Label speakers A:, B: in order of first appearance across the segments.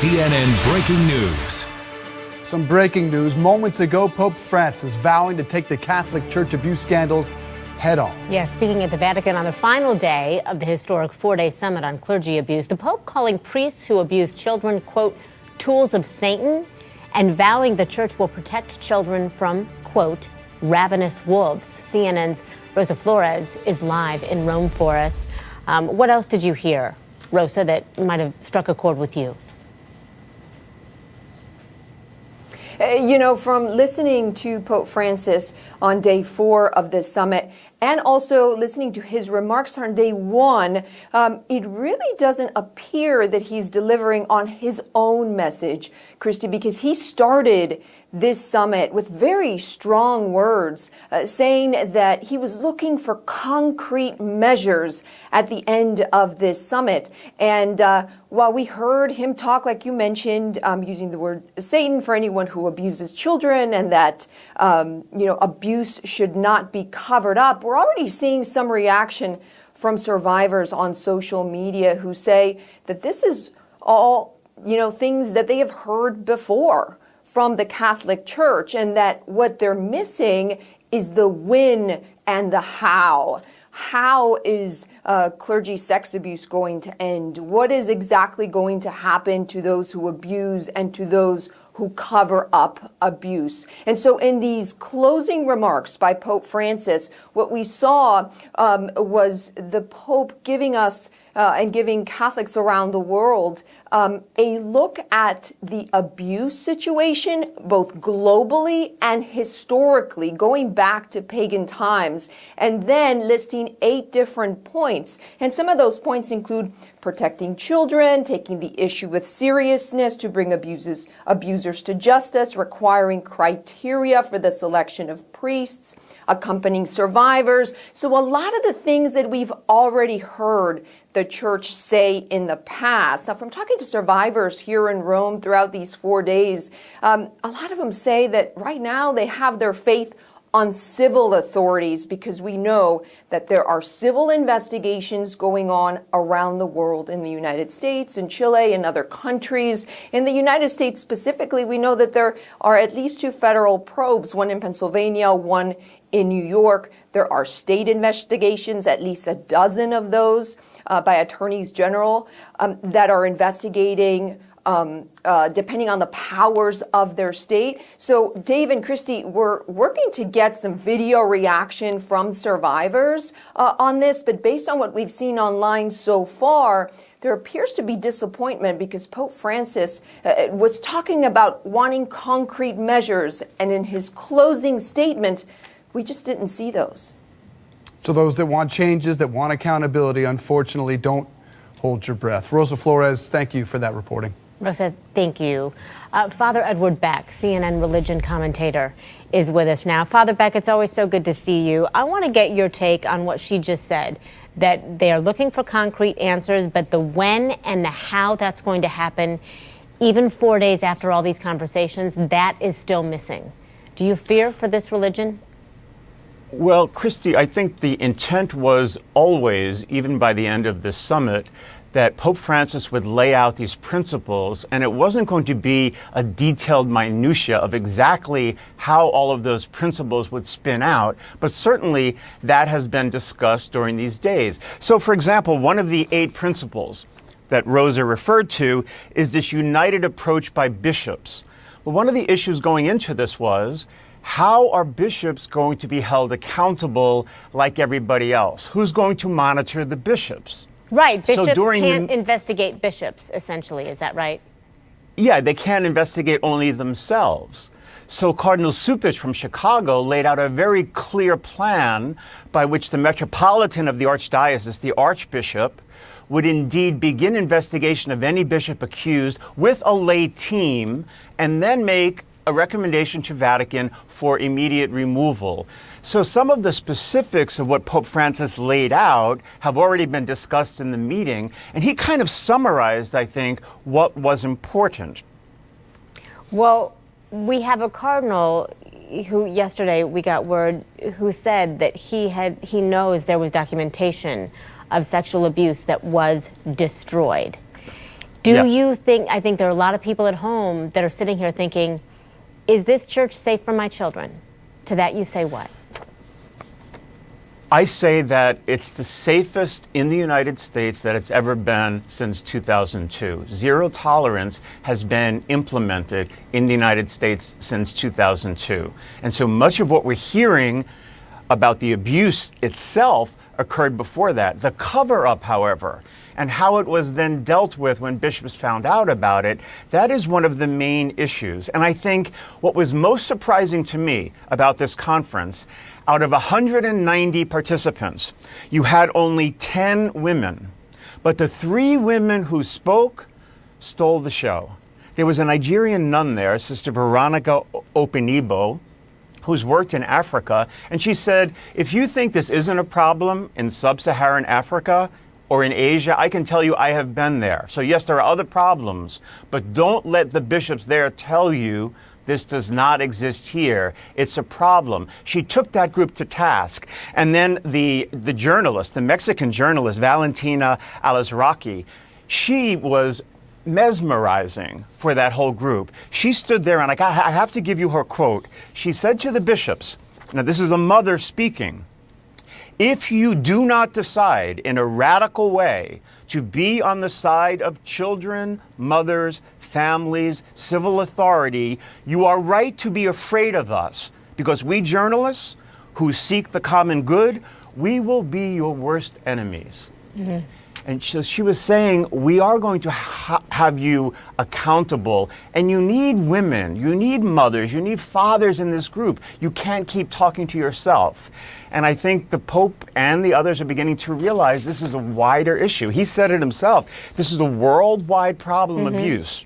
A: CNN breaking news.
B: Some breaking news. Moments ago, Pope Francis vowing to take the Catholic Church abuse scandals head on.
C: Yes, speaking at the Vatican on the final day of the historic four-day summit on clergy abuse, the Pope calling priests who abuse children, quote, tools of Satan, and vowing the church will protect children from, quote, ravenous wolves. CNN's Rosa Flores is live in Rome for us. What else did you hear, Rosa, that might have struck a chord with you?
D: From listening to Pope Francis on day 4 of this summit and also listening to his remarks on day 1, it really doesn't appear that he's delivering on his own message, Christy, because he started this summit with very strong words, saying that he was looking for concrete measures at the end of this summit. And while we heard him talk, like you mentioned, using the word Satan for anyone who abuses children, and that, abuse should not be covered up, we're already seeing some reaction from survivors on social media who say that this is all, things that they have heard before from the Catholic Church, and that what they're missing is the when and the how. How is clergy sex abuse going to end? What is exactly going to happen to those who abuse and to those who cover up abuse? And so in these closing remarks by Pope Francis, what we saw was the Pope giving us and giving Catholics around the world a look at the abuse situation, both globally and historically, going back to pagan times, and then listing 8 different points. And some of those points include protecting children, taking the issue with seriousness to bring abusers to justice, requiring criteria for the selection of priests, accompanying survivors. So a lot of the things that we've already heard the church say in the past. Now, from talking to survivors here in Rome throughout these 4 days, a lot of them say that right now they have their faith on civil authorities, because we know that there are civil investigations going on around the world, in the United States, in Chile, and other countries. In the United States specifically, we know that there are at least 2 federal probes, one in Pennsylvania, one in New York. There are state investigations, at least a dozen of those, by attorneys general that are investigating depending on the powers of their state. So Dave and Christy, we're working to get some video reaction from survivors on this, but based on what we've seen online so far, there appears to be disappointment because Pope Francis was talking about wanting concrete measures, and in his closing statement, we just didn't see those.
B: So those that want changes, that want accountability, unfortunately, don't hold your breath. Rosa Flores, thank you for that reporting.
C: Rosa, thank you. Father Edward Beck, CNN religion commentator, is with us now. Father Beck, it's always so good to see you. I want to get your take on what she just said, that they are looking for concrete answers, but the when and the how that's going to happen, even 4 days after all these conversations, that is still missing. Do you fear for this religion?
E: Well, Christy, I think the intent was always, even by the end of this summit, that Pope Francis would lay out these principles, and it wasn't going to be a detailed minutia of exactly how all of those principles would spin out, but certainly that has been discussed during these days. So, for example, one of the 8 principles that Rosa referred to is this united approach by bishops. Well, one of the issues going into this was, how are bishops going to be held accountable like everybody else? Who's going to monitor the bishops?
C: Right, bishops can't investigate bishops, essentially, is that right?
E: Yeah, they can't investigate only themselves. So Cardinal Cupich from Chicago laid out a very clear plan by which the Metropolitan of the Archdiocese, the Archbishop, would indeed begin investigation of any bishop accused with a lay team, and then make a recommendation to Vatican for immediate removal. So some of the specifics of what Pope Francis laid out have already been discussed in the meeting, and he kind of summarized, I think, what was important.
C: Well, we have a cardinal who yesterday we got word who said that he knows there was documentation of sexual abuse that was destroyed. Do you think, I think there are a lot of people at home that are sitting here thinking, is this church safe for my children? To that you say what?
E: I say that it's the safest in the United States that it's ever been since 2002. Zero tolerance has been implemented in the United States since 2002. And so much of what we're hearing about the abuse itself occurred before that. The cover-up, however, and how it was then dealt with when bishops found out about it, that is one of the main issues. And I think what was most surprising to me about this conference, out of 190 participants, you had only 10 women. But the 3 women who spoke stole the show. There was a Nigerian nun there, Sister Veronica Openibo, who's worked in Africa, and she said, if you think this isn't a problem in sub-Saharan Africa or in Asia, I can tell you I have been there. So yes, there are other problems, but don't let the bishops there tell you this does not exist here. It's a problem. She took that group to task. And then the journalist, the Mexican journalist, Valentina Alizraki, she was mesmerizing for that whole group. She stood there, and I have to give you her quote. She said to the bishops, now this is a mother speaking, if you do not decide in a radical way to be on the side of children, mothers, families, civil authority, you are right to be afraid of us, because we journalists who seek the common good, we will be your worst enemies. Mm-hmm. And so she was saying, we are going to have you accountable, and you need women, you need mothers, you need fathers in this group. You can't keep talking to yourself. And I think the Pope and the others are beginning to realize this is a wider issue. He said it himself. This is a worldwide problem, abuse.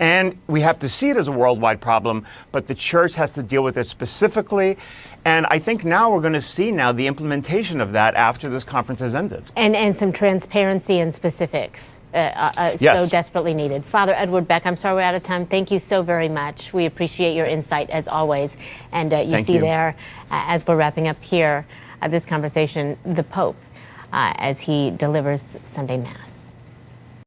E: And we have to see it as a worldwide problem, but the church has to deal with it specifically. And I think now we're going to see now the implementation of that after this conference has ended.
C: And some transparency and specifics
E: Yes.
C: so desperately needed. Father Edward Beck, I'm sorry we're out of time. Thank you so very much. We appreciate your insight as always. And
E: Thank you.
C: there, as we're wrapping up here this conversation, the Pope as he delivers Sunday Mass.